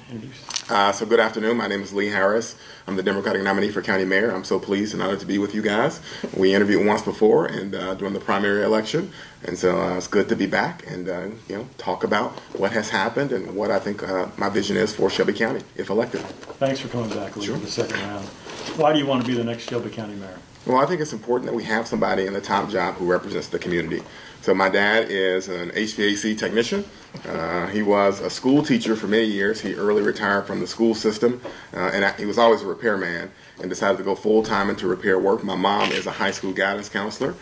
introduce. So good afternoon. My name is Lee Harris. I'm the Democratic nominee for county mayor. I'm so pleased and honored to be with you guys. We interviewed once before and during the primary election, and so it's good to be back and talk about what has happened and what I think my vision is for Shelby County if elected. Thanks for coming back, Lee, Sure. for the second round. Why do you want to be the next Shelby County mayor? Well, I think it's important that we have somebody in the top job who represents the community. So my dad is an HVAC technician. He was a school teacher for many years. He early retired from the school system, and he was always a repairman and decided to go full-time into repair work. My mom is a high school guidance counselor.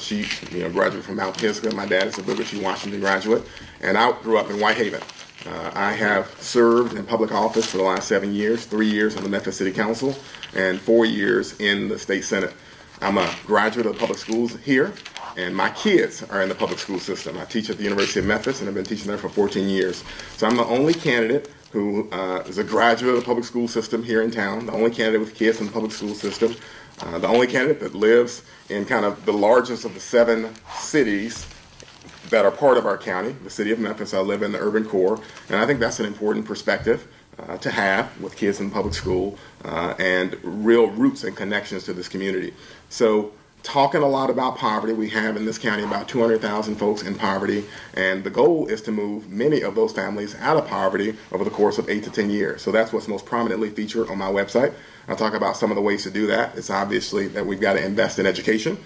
She graduated from Mount Pisgah. My dad is a Booker T. Washington graduate, and I grew up in Whitehaven. I have served in public office for the last 7 years, 3 years on the Memphis City Council, and 4 years in the state Senate. I'm a graduate of the public schools here, and my kids are in the public school system. I teach at the University of Memphis, and I've been teaching there for 14 years. So I'm the only candidate who is a graduate of the public school system here in town, the only candidate with kids in the public school system, the only candidate that lives in kind of the largest of the 7 cities that are part of our county, the city of Memphis. I live in the urban core, and I think that's an important perspective to have with kids in public school and real roots and connections to this community. So talking a lot about poverty, we have in this county about 200,000 folks in poverty, and the goal is to move many of those families out of poverty over the course of 8 to 10 years. So that's what's most prominently featured on my website. I'll talk about some of the ways to do that. It's obviously that we've got to invest in education.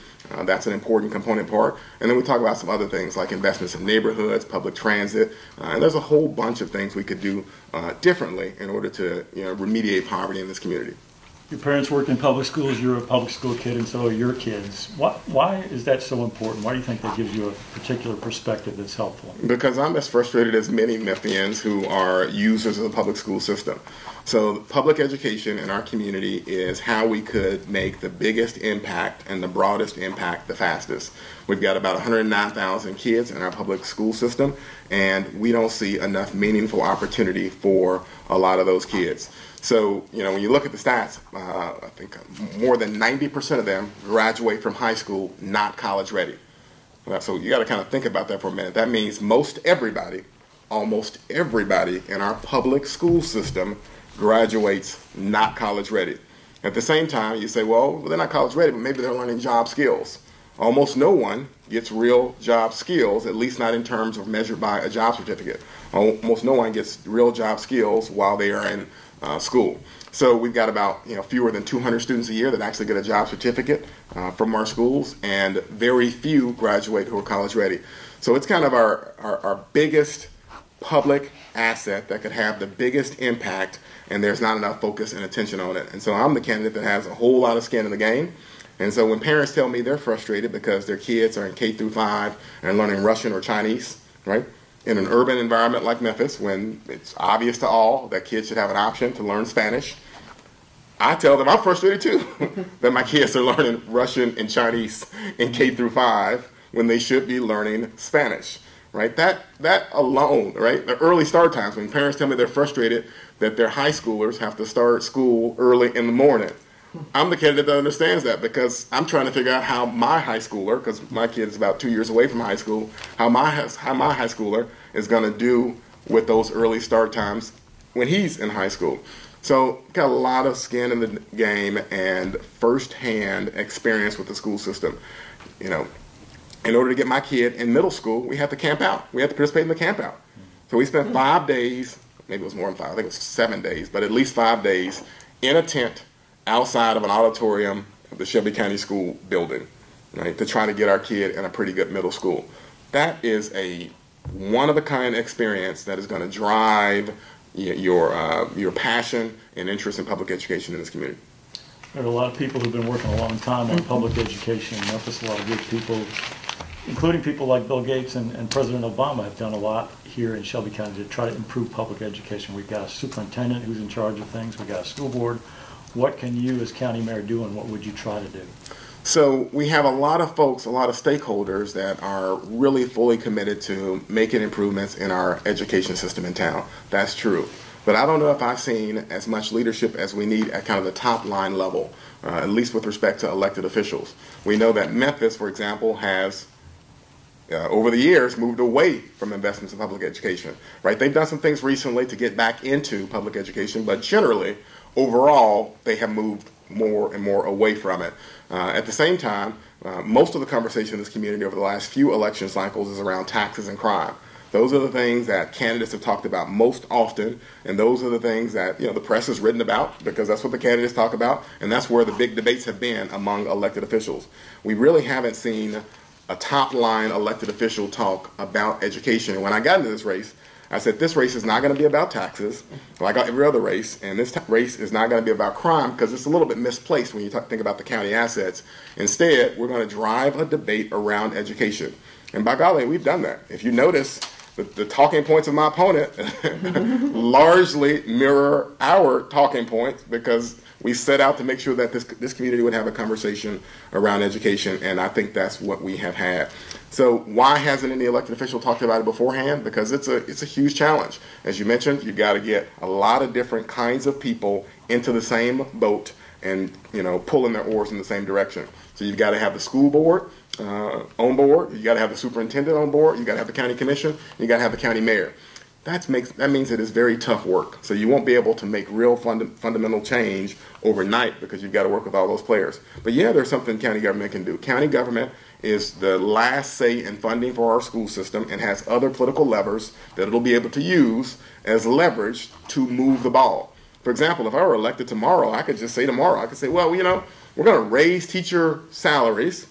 That's an important component part. And then we talk about some other things like investments in neighborhoods, public transit, and there's a whole bunch of things we could do differently in order to remediate poverty in this community. Your parents worked in public schools, you're a public school kid, and so are your kids. Why is that so important? Why do you think that gives you a particular perspective that's helpful? Because I'm as frustrated as many Memphians who are users of the public school system. So public education in our community is how we could make the biggest impact and the broadest impact the fastest. We've got about 109,000 kids in our public school system, and we don't see enough meaningful opportunity for a lot of those kids. So, when you look at the stats, I think more than 90% of them graduate from high school not college ready. So you got to kind of think about that for a minute. That means almost everybody in our public school system graduates not college ready. At the same time, you say, well, they're not college ready, but maybe they're learning job skills. Almost no one gets real job skills, at least not in terms of measured by a job certificate. Almost no one gets real job skills while they are in school. So we've got about fewer than 200 students a year that actually get a job certificate from our schools, and very few graduate who are college ready. So it's kind of our biggest public asset that could have the biggest impact, and there's not enough focus and attention on it. And so I'm the candidate that has a whole lot of skin in the game. And so when parents tell me they're frustrated because their kids are in K through 5 and learning Russian or Chinese, right? In an urban environment like Memphis, when it's obvious to all that kids should have an option to learn Spanish, I tell them I'm frustrated too that my kids are learning Russian and Chinese in K through 5 when they should be learning Spanish, right? That alone, right? The early start times, when parents tell me they're frustrated that their high schoolers have to start school early in the morning, I'm the candidate that understands that, because I'm trying to figure out how my high schooler, because my kid is about 2 years away from high school, how my high schooler is going to do with those early start times when he's in high school. So got a lot of skin in the game and firsthand experience with the school system. In order to get my kid in middle school, we had to camp out. We had to participate in the camp out. So we spent 5 days, maybe it was more than 5, I think it was 7 days, but at least 5 days in a tent outside of an auditorium of the Shelby County School building, right, to try to get our kid in a pretty good middle school. That is a one-of-a-kind experience that is going to drive your passion and interest in public education in this community. There are a lot of people who've been working a long time on public education in Memphis. A lot of good people, including people like Bill Gates and President Obama, have done a lot here in Shelby County to try to improve public education. We've got a superintendent who's in charge of things. We've got a school board. What can you as county mayor do, and what would you try to do? So we have a lot of folks, a lot of stakeholders that are really fully committed to making improvements in our education system in town. That's true. But I don't know if I've seen as much leadership as we need at kind of the top line level, at least with respect to elected officials. We know that Memphis, for example, has over the years, moved away from investments in public education, right? They've done some things recently to get back into public education, but generally, overall, they have moved more and more away from it. At the same time, most of the conversation in this community over the last few election cycles is around taxes and crime. Those are the things that candidates have talked about most often, and those are the things that the press has written about, because that's what the candidates talk about, and that's where the big debates have been among elected officials. We really haven't seen a top-line elected official talk about education. And when I got into this race, I said this race is not going to be about taxes, like every other race, and this race is not going to be about crime, because it's a little bit misplaced when you think about the county assets. Instead, we're going to drive a debate around education. And by golly, we've done that. If you notice, the talking points of my opponent largely mirror our talking points, because we set out to make sure that this community would have a conversation around education, and I think that's what we have had. So why hasn't any elected official talked about it beforehand? Because it's a huge challenge. As you mentioned, you've got to get a lot of different kinds of people into the same boat and pulling their oars in the same direction. So you've got to have the school board on board, you got to have the superintendent on board, you got to have the county commission, and you got to have the county mayor. That means it is very tough work. So you won't be able to make real fundamental change overnight, because you've got to work with all those players. But yeah, there's something county government can do. County government is the last say in funding for our school system, and has other political levers that it'll be able to use as leverage to move the ball. For example, if I were elected tomorrow, I could just say tomorrow, I could say, well, we're going to raise teacher salaries,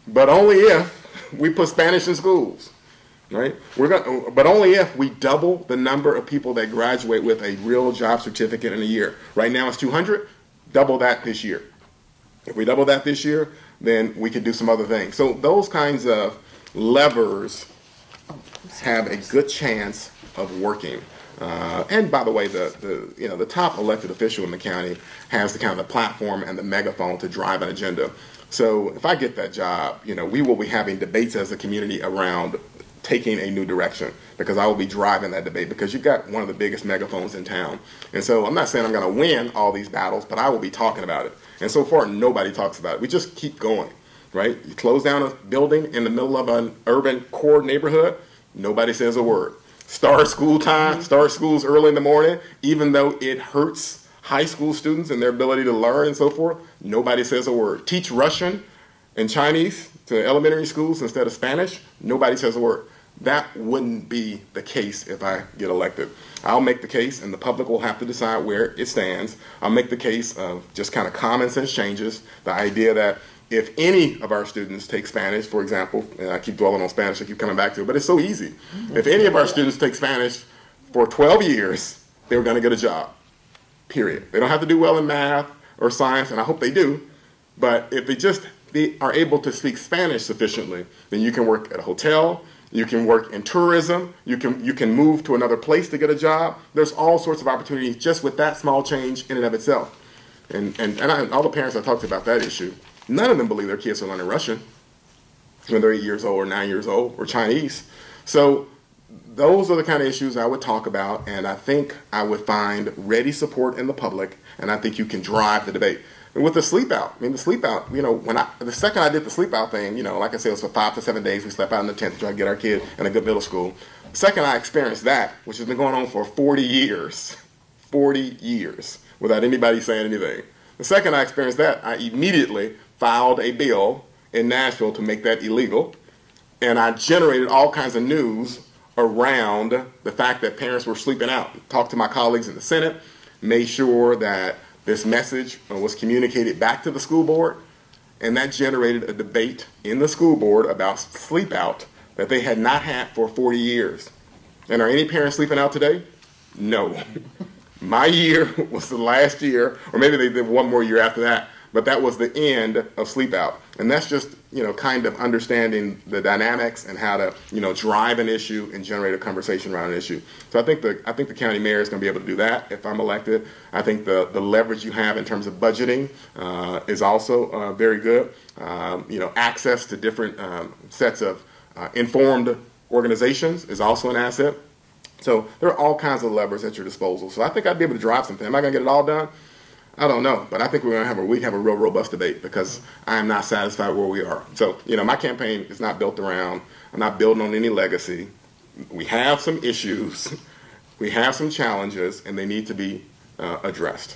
but only if we put Spanish in schools, right? But only if we double the number of people that graduate with a real job certificate in a year. Right now it's 200, double that this year. If we double that this year, then we could do some other things. So those kinds of levers have a good chance of working. And by the way, the top elected official in the county has the kind of the platform and the megaphone to drive an agenda. So if I get that job, we will be having debates as a community around taking a new direction, because I will be driving that debate, because you've got one of the biggest megaphones in town. And so I'm not saying I'm going to win all these battles, but I will be talking about it. And so far, nobody talks about it. We just keep going, right? You close down a building in the middle of an urban core neighborhood, nobody says a word. Start schools early in the morning, even though it hurts high school students and their ability to learn and so forth, nobody says a word. Teach Russian and Chinese to elementary schools instead of Spanish, nobody says a word. That wouldn't be the case if I get elected. I'll make the case, and the public will have to decide where it stands. I'll make the case of just kind of common sense changes, the idea that if any of our students take Spanish, for example, and I keep dwelling on Spanish, I keep coming back to it, but it's so easy. If any of our students take Spanish for 12 years, they're going to get a job, period. They don't have to do well in math or science, and I hope they do, but if they are able to speak Spanish sufficiently, then you can work at a hotel, you can work in tourism, you can move to another place to get a job. There's all sorts of opportunities just with that small change in and of itself. And all the parents I talked to about that issue, none of them believe their kids are learning Russian when they're 8 years old or 9 years old, or Chinese. So those are the kind of issues I would talk about, and I think I would find ready support in the public, and I think you can drive the debate. And with the sleep out, the sleep out, the second I did the sleep out thing, like I said, it was for 5 to 7 days. We slept out in the tent to try to get our kid in a good middle school. The second I experienced that, which has been going on for 40 years, without anybody saying anything. The second I experienced that, I immediately filed a bill in Nashville to make that illegal. And I generated all kinds of news around the fact that parents were sleeping out. Talked to my colleagues in the Senate, made sure that this message was communicated back to the school board, and that generated a debate in the school board about sleep out that they had not had for 40 years. And are any parents sleeping out today? No. My year was the last year, or maybe they did one more year after that, but that was the end of sleep out. And that's just, kind of understanding the dynamics and how to, drive an issue and generate a conversation around an issue. So I think the county mayor is going to be able to do that if I'm elected. I think the leverage you have in terms of budgeting is also very good. Access to different sets of informed organizations is also an asset. So there are all kinds of levers at your disposal. So I think I'd be able to drive something. Am I going to get it all done? I don't know, but I think we have a real robust debate because I am not satisfied where we are. So, my campaign is not built around, I'm not building on any legacy. We have some issues, we have some challenges, and they need to be addressed.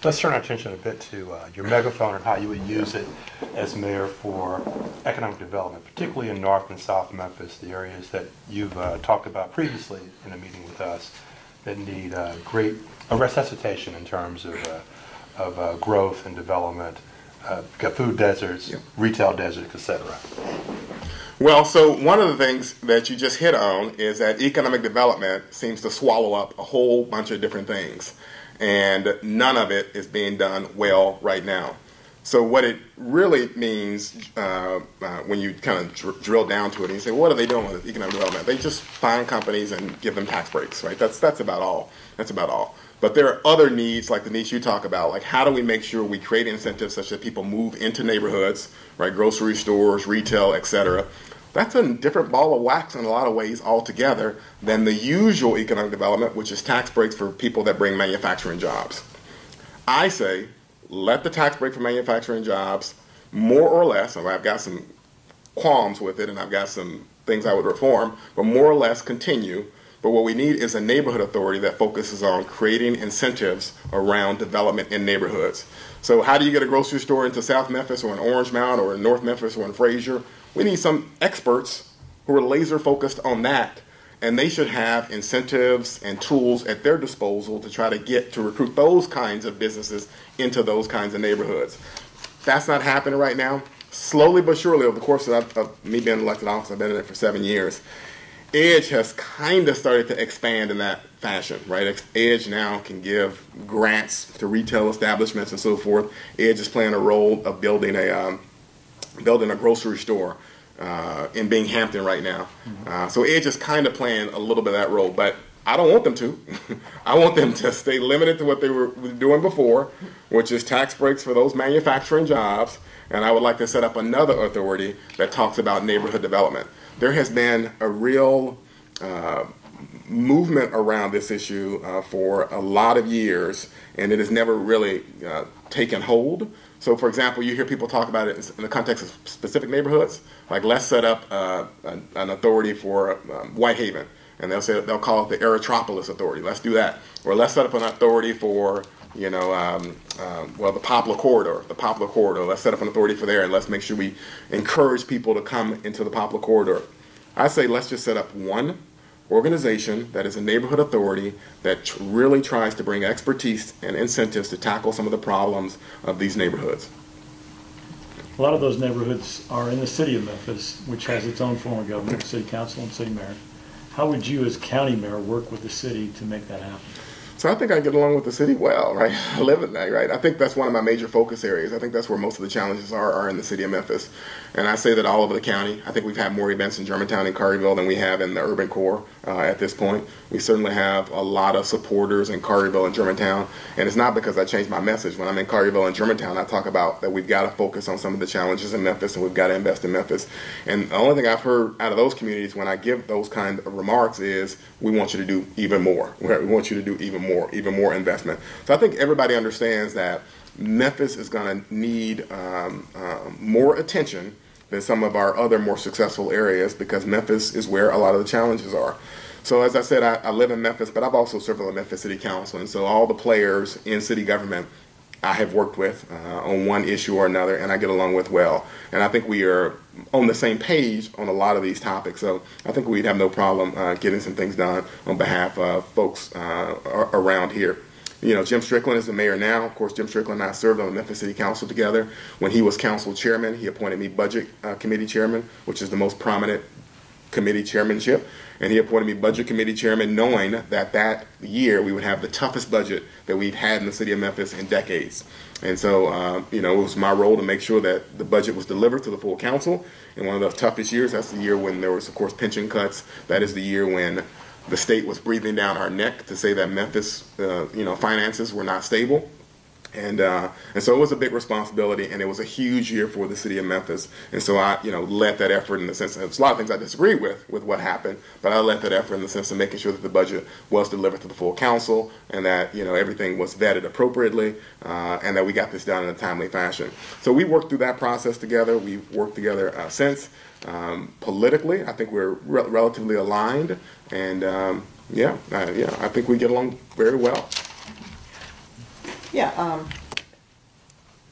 Let's turn our attention a bit to your megaphone and how you would use it as mayor for economic development, particularly in North and South Memphis, the areas that you've talked about previously in a meeting with us that need a resuscitation in terms of growth and development. Got food deserts, retail deserts, etc. Well, so one of the things that you just hit on is that economic development seems to swallow up a whole bunch of different things, and none of it is being done well right now. So what it really means when you kind of drill down to it and you say, what are they doing with economic development? They just find companies and give them tax breaks, right? That's about all. That's about all. But there are other needs, like the needs you talk about, like how do we make sure we create incentives such that people move into neighborhoods, right? Grocery stores, retail, etc. That's a different ball of wax in a lot of ways altogether than the usual economic development, which is tax breaks for people that bring manufacturing jobs. I say, let the tax break for manufacturing jobs, more or less, and I've got some qualms with it and I've got some things I would reform, but more or less continue. But what we need is a neighborhood authority that focuses on creating incentives around development in neighborhoods. So how do you get a grocery store into South Memphis or in Orange Mound or in North Memphis or in Frazier? We need some experts who are laser focused on that, and they should have incentives and tools at their disposal to try to recruit those kinds of businesses into those kinds of neighborhoods. That's not happening right now. Slowly but surely, over the course of me being elected office, I've been in it for 7 years, EDGE has kind of started to expand in that fashion, right? EDGE now can give grants to retail establishments and so forth. EDGE is playing a role of building a grocery store in Binghamton right now. So EDGE is kind of playing a little bit of that role, but I don't want them to. I want them to stay limited to what they were doing before, which is tax breaks for those manufacturing jobs, and I would like to set up another authority that talks about neighborhood development. There has been a real movement around this issue for a lot of years, and it has never really taken hold. So, for example, you hear people talk about it in the context of specific neighborhoods, like let's set up an authority for Whitehaven, and they'll call it the Erythropolis Authority. Let's do that. Or let's set up an authority for the Poplar Corridor. Let's set up an authority for there, and let's make sure we encourage people to come into the Poplar Corridor. I say let's just set up one organization that is a neighborhood authority that really tries to bring expertise and incentives to tackle some of the problems of these neighborhoods. A lot of those neighborhoods are in the city of Memphis, which has its own form of government, city council and city mayor. How would you as county mayor work with the city to make that happen? So I think I get along with the city well, right? I live in that, right? I think that's one of my major focus areas. I think that's where most of the challenges are in the city of Memphis. And I say that all over the county. I think we've had more events in Germantown and Collierville than we have in the urban core at this point. We certainly have a lot of supporters in Collierville and Germantown. And it's not because I changed my message. When I'm in Collierville and Germantown, I talk about that we've got to focus on some of the challenges in Memphis and we've got to invest in Memphis. And the only thing I've heard out of those communities when I give those kind of remarks is, we want you to do even more. We want you to do even more investment. So I think everybody understands that Memphis is going to need more attention than some of our other more successful areas, because Memphis is where a lot of the challenges are. So as I said, I live in Memphis, but I've also served on the Memphis City Council, and so all the players in city government I have worked with on one issue or another, and I get along with well. And I think we are on the same page on a lot of these topics, so I think we'd have no problem getting some things done on behalf of folks around here. You know, Jim Strickland is the mayor now. Of course, Jim Strickland and I served on the Memphis City Council together. When he was council chairman, he appointed me budget committee chairman, which is the most prominent committee chairmanship. And he appointed me budget committee chairman, knowing that that year we would have the toughest budget that we've had in the city of Memphis in decades. And so, it was my role to make sure that the budget was delivered to the full council. In one of the toughest years, that's the year when there was, of course, pension cuts. That is the year when the state was breathing down our neck to say that Memphis, finances were not stable. And so it was a big responsibility, and it was a huge year for the city of Memphis. And so I, led that effort in the sense, there's a lot of things I disagree with what happened, but I led that effort in the sense of making sure that the budget was delivered to the full council, and that, everything was vetted appropriately, and that we got this done in a timely fashion. So we worked through that process together. We've worked together since. Politically, I think we're relatively aligned, and I think we get along very well. Yeah,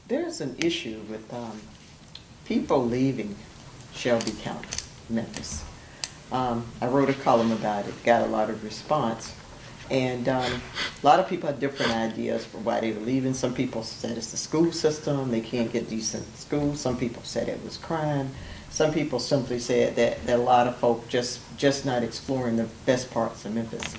there's an issue with people leaving Shelby County, Memphis. I wrote a column about it, got a lot of response, and a lot of people have different ideas for why they were leaving. Some people said it's the school system, they can't get decent schools. Some people said it was crime. Some people simply said that a lot of folk just not exploring the best parts of Memphis.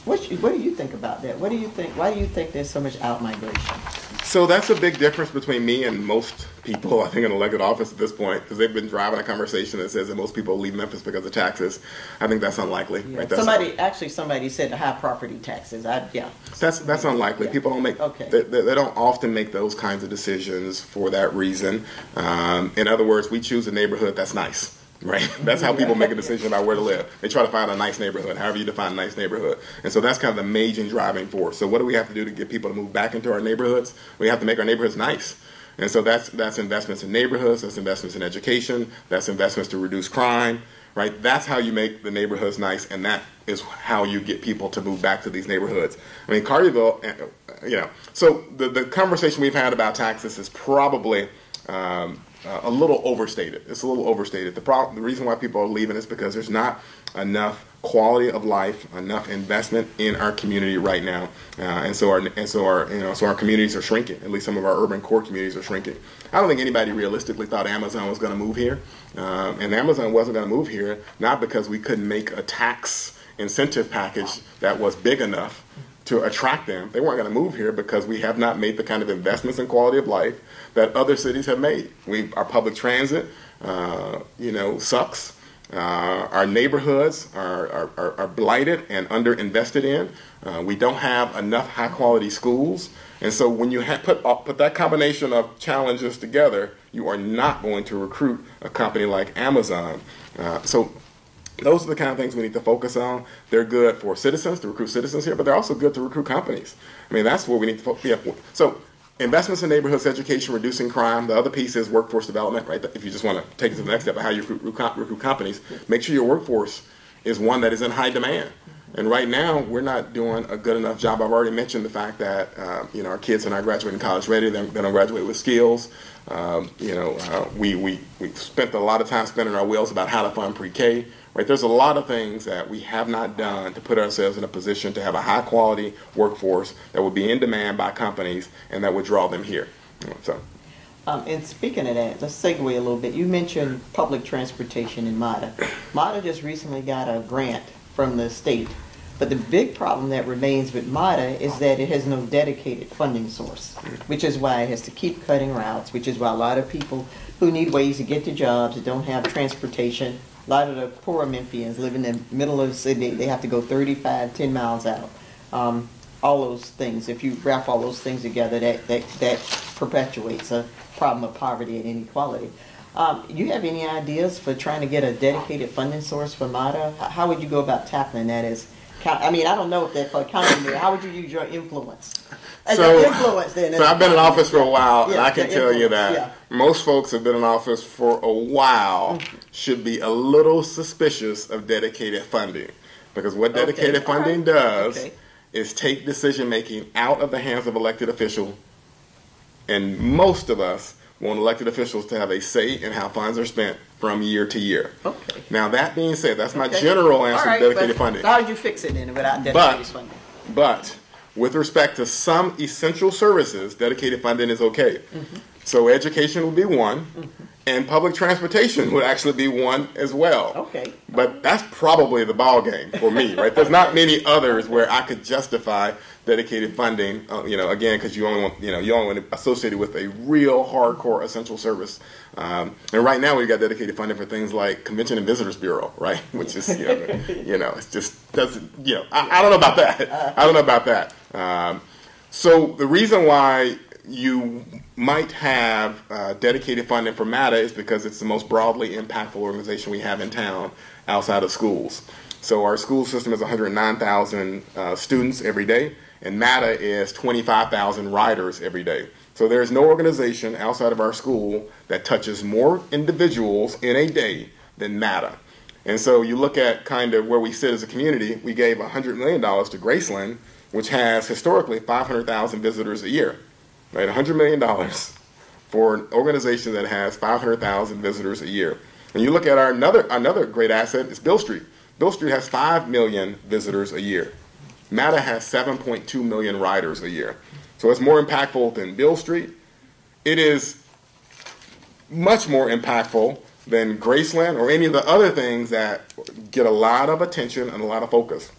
What do you think about that? What do you think? Why do you think there's so much out-migration? So that's a big difference between me and most people, I think, in elected office at this point, because they've been driving a conversation that says that most people leave Memphis because of taxes. I think that's unlikely. Yeah. Right? Somebody said the high property taxes. That's unlikely. Yeah. People don't make. Okay. They don't often make those kinds of decisions for that reason. In other words, we choose a neighborhood that's nice. Right? That's how people make a decision about where to live. They try to find a nice neighborhood, however you define a nice neighborhood. And so that's kind of the major driving force. So what do we have to do to get people to move back into our neighborhoods? We have to make our neighborhoods nice. And so that's investments in neighborhoods, that's investments in education, that's investments to reduce crime, right? That's how you make the neighborhoods nice, and that is how you get people to move back to these neighborhoods. I mean, Carterville, so the conversation we've had about taxes is probably a little overstated. It's a little overstated. The reason why people are leaving is because there's not enough quality of life, enough investment in our community right now, and so our communities are shrinking. At least some of our urban core communities are shrinking. I don't think anybody realistically thought Amazon was going to move here, and Amazon wasn't going to move here not because we couldn't make a tax incentive package that was big enough to attract them. They weren't going to move here because we have not made the kind of investments in quality of life that other cities have made. Our public transit, sucks. Our neighborhoods are blighted and underinvested in. We don't have enough high quality schools. And so when you put that combination of challenges together, you are not going to recruit a company like Amazon. So those are the kind of things we need to focus on. They're good for citizens, to recruit citizens here, but they're also good to recruit companies. I mean, that's what we need to focus on. So investments in neighborhoods, education, reducing crime. The other piece is workforce development, right? If you just want to take it to the next step of how you recruit companies, make sure your workforce is one that is in high demand. And right now, we're not doing a good enough job. I've already mentioned the fact that our kids are not graduating college ready. They don't graduate with skills. We spent a lot of time spinning our wheels about how to fund pre-K. Right? There's a lot of things that we have not done to put ourselves in a position to have a high-quality workforce that would be in demand by companies and that would draw them here. And speaking of that, let's segue a little bit. You mentioned public transportation in MATA. MATA just recently got a grant from the state, but the big problem that remains with MATA is that it has no dedicated funding source, which is why it has to keep cutting routes, which is why a lot of people who need ways to get to jobs that don't have transportation. A lot of the poorer Memphians live in the middle of the city. They have to go 10 miles out. All those things, if you wrap all those things together, that perpetuates a problem of poverty and inequality. You have any ideas for trying to get a dedicated funding source for MATA? How would you go about tackling that? I don't know if that's accounting there. How would you use your influence? So I've been in office for a while, and I can tell you that most folks have been in office for a while should be a little suspicious of dedicated funding. Because what dedicated funding does is take decision-making out of the hands of elected officials, and most of us want elected officials to have a say in how funds are spent from year to year. Okay. Now, that being said, that's my general answer to dedicated funding. How would you fix it then without dedicated funding? But with respect to some essential services, dedicated funding is okay. So education would be one, and public transportation would actually be one as well. Okay. But that's probably the ball game for me, right? There's not many others where I could justify dedicated funding, again, because you only want to associate it with a real hardcore essential service. And right now we've got dedicated funding for things like Convention and Visitors Bureau, right? Which is, it just doesn't, I don't know about that. I don't know about that. So the reason why you might have dedicated funding for MATA is because it's the most broadly impactful organization we have in town outside of schools. So our school system is 109,000 students every day, and MATA is 25,000 riders every day. So there's no organization outside of our school that touches more individuals in a day than MATA. And so you look at kind of where we sit as a community. We gave $100 million to Graceland, which has historically 500,000 visitors a year, right? $100 million for an organization that has 500,000 visitors a year. And you look at our another great asset is Bill Street. Bill Street has 5 million visitors a year. MATA has 7.2 million riders a year. So it's more impactful than Bill Street. It is much more impactful than Graceland or any of the other things that get a lot of attention and a lot of focus.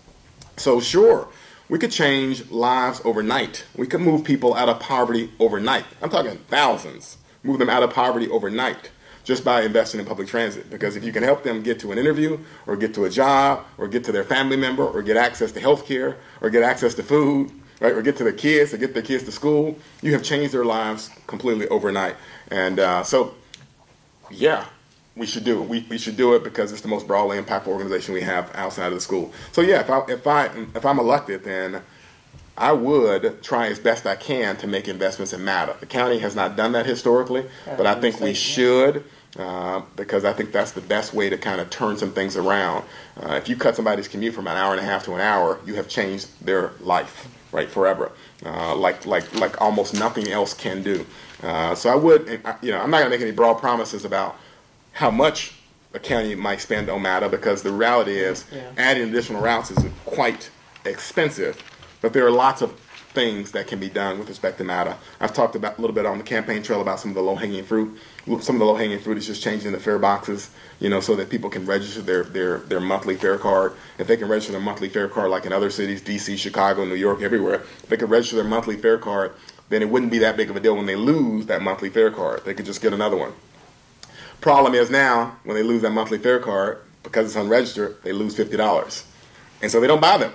So sure, we could change lives overnight. We could move people out of poverty overnight. I'm talking thousands. Move them out of poverty overnight just by investing in public transit. Because if you can help them get to an interview or get to a job or get to their family member or get access to health care or get access to food, right, or get to their kids or get their kids to school, you have changed their lives completely overnight. And so, yeah, we should do it. We should do it because it's the most broadly impactful organization we have outside of the school. So yeah, if I'm elected, then I would try as best I can to make investments in MATA. The county has not done that historically, but I think we should because I think that's the best way to kind of turn some things around. If you cut somebody's commute from an hour and a half to an hour, you have changed their life, right, forever, like almost nothing else can do. So I would, I'm not going to make any broad promises about how much a county might spend on MATA because the reality is adding additional routes is quite expensive. But there are lots of things that can be done with respect to MATA. I've talked about a little bit on the campaign trail about some of the low-hanging fruit. Some of the low-hanging fruit is just changing the fare boxes, so that people can register their monthly fare card. If they can register their monthly fare card like in other cities, D.C., Chicago, New York, everywhere, if they could register their monthly fare card, then it wouldn't be that big of a deal when they lose that monthly fare card. They could just get another one. Problem is now, when they lose that monthly fare card, because it's unregistered, they lose $50. And so they don't buy them.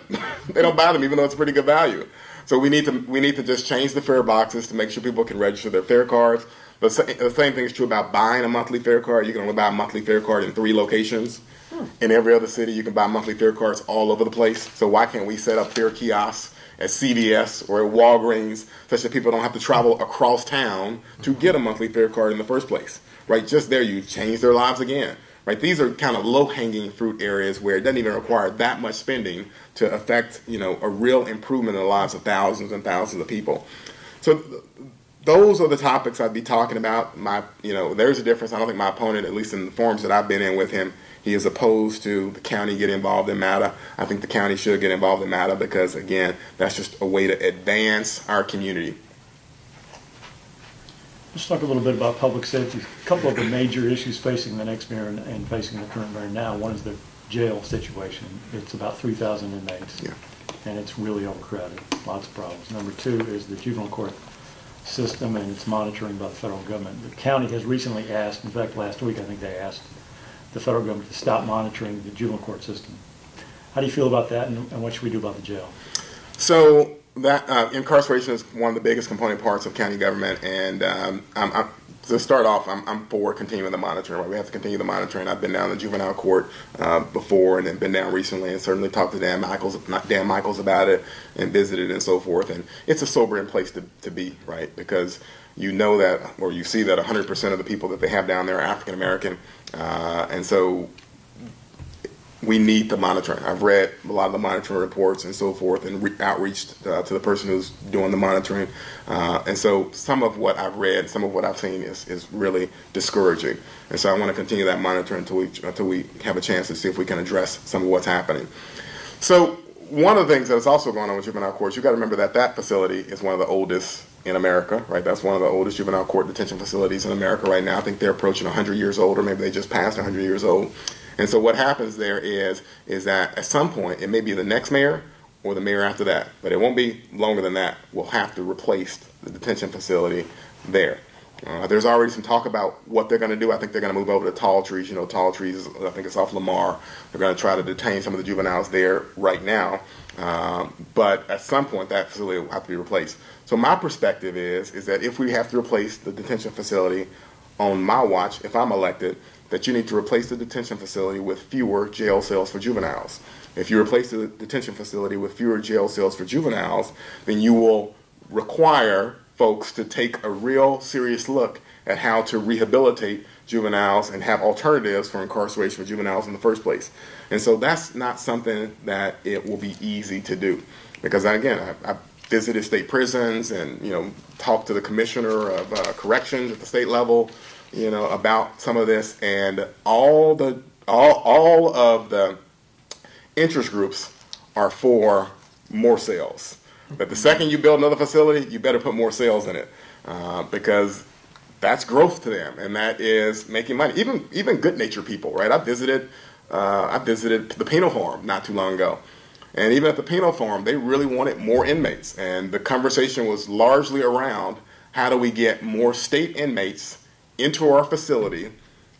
They don't buy them even though it's a pretty good value. So we need to just change the fare boxes to make sure people can register their fare cards. The same thing is true about buying a monthly fare card. You can only buy a monthly fare card in 3 locations. In every other city, you can buy monthly fare cards all over the place. So why can't we set up fare kiosks at CVS or at Walgreens such that people don't have to travel across town to get a monthly fare card in the first place? Right, just there, you change their lives again. Right, these are kind of low-hanging fruit areas where it doesn't even require that much spending to affect, a real improvement in the lives of thousands and thousands of people. So those are the topics I'd be talking about. There's a difference. I don't think my opponent, at least in the forums that I've been in with him, he is opposed to the county getting involved in MATA. I think the county should get involved in MATA because, again, that's just a way to advance our community. Let's talk a little bit about public safety. A couple of the major issues facing the next mayor and facing the current mayor now. One is the jail situation. It's about 3,000 inmates, and it's really overcrowded. Lots of problems. Number 2 is the juvenile court system and its monitoring by the federal government. The county has recently asked, in fact last week I think they asked the federal government to stop monitoring the juvenile court system. How do you feel about that, and what should we do about the jail? So that incarceration is one of the biggest component parts of county government, and to start off, I'm for continuing the monitoring. Right? We have to continue the monitoring. I've been down to juvenile court before, and then been down recently, and certainly talked to Dan Michaels about it, and visited and so forth. And it's a sobering place to be, right? Because you know that, or you see that 100% of the people that they have down there are African American, and so we need the monitoring. I've read a lot of the monitoring reports and so forth, and outreached to the person who's doing the monitoring. And so some of what I've read, some of what I've seen is really discouraging. And so I want to continue that monitoring until we have a chance to see if we can address some of what's happening. So one of the things that's also going on with juvenile courts, you've got to remember that facility is one of the oldest in America, right? That's one of the oldest juvenile court detention facilities in America right now. I think they're approaching 100 years old, or maybe they just passed 100 years old. And so what happens there is that at some point, it may be the next mayor or the mayor after that, but it won't be longer than that. We'll have to replace the detention facility there. There's already some talk about what they're going to do. I think they're going to move over to Tall Trees. Tall Trees, I think it's off Lamar. They're going to try to detain some of the juveniles there right now. But at some point, that facility will have to be replaced. So my perspective is that if we have to replace the detention facility on my watch, if I'm elected, that you need to replace the detention facility with fewer jail cells for juveniles. If you replace the detention facility with fewer jail cells for juveniles, then you will require folks to take a real serious look at how to rehabilitate juveniles and have alternatives for incarceration for juveniles in the first place. And so that's not something that it will be easy to do. Because again, I visited state prisons and, talked to the commissioner of corrections at the state level, about some of this, and all of the interest groups are for more cells. But the second you build another facility, you better put more cells in it, because that's growth to them, and that is making money. Even good-natured people, right? I visited the penal farm not too long ago, and even at the penal farm, they really wanted more inmates, and the conversation was largely around how do we get more state inmates into our facility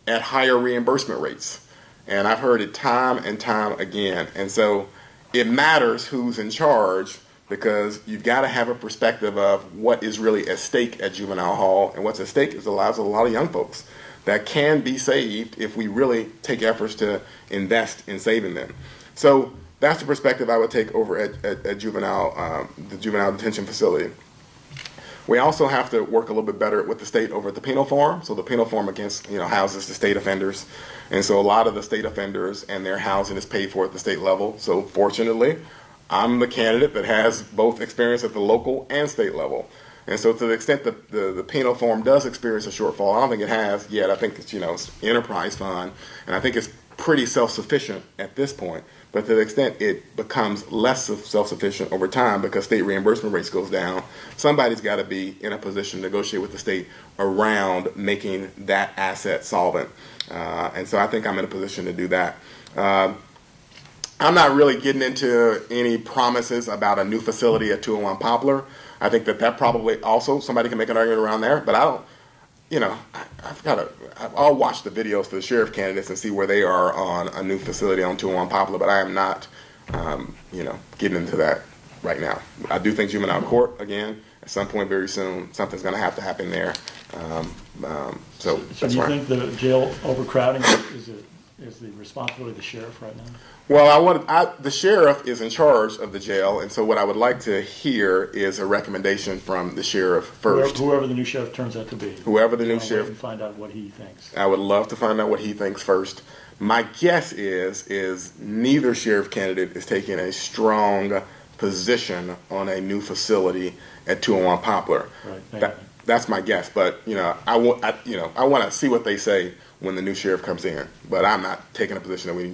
at higher reimbursement rates. And I've heard it time and time again. And so it matters who's in charge, because you've got to have a perspective of what is really at stake at juvenile hall. And what's at stake is the lives of a lot of young folks that can be saved if we really take efforts to invest in saving them. So that's the perspective I would take over at juvenile, the juvenile detention facility. We also have to work a little bit better with the state over at the penal farm. So the penal farm houses the state offenders. And so a lot of the state offenders and their housing is paid for at the state level. So fortunately, I'm the candidate that has both experience at the local and state level. And so to the extent that the penal farm does experience a shortfall, I don't think it has yet. I think it's, it's enterprise fund, and I think it's pretty self-sufficient at this point. But to the extent it becomes less self-sufficient over time because state reimbursement rates goes down, somebody's got to be in a position to negotiate with the state around making that asset solvent. And so I think I'm in a position to do that. I'm not really getting into any promises about a new facility at 201 Poplar. I think that probably also somebody can make an argument around there, but I don't. I'll watch the videos for the sheriff candidates and see where they are on a new facility on 201 Poplar, but I am not, getting into that right now. I do think juvenile court, again, at some point very soon, something's going to have to happen there. So do you think the jail overcrowding is the responsibility of the sheriff right now? Well, the sheriff is in charge of the jail, and so what I would like to hear is a recommendation from the sheriff first. Whoever the new sheriff turns out to be. Whoever the new sheriff. And find out what he thinks. I would love to find out what he thinks first. My guess is neither sheriff candidate is taking a strong position on a new facility at 201 Poplar. Right. That's my guess, but I want to see what they say when the new sheriff comes in. But I'm not taking a position that we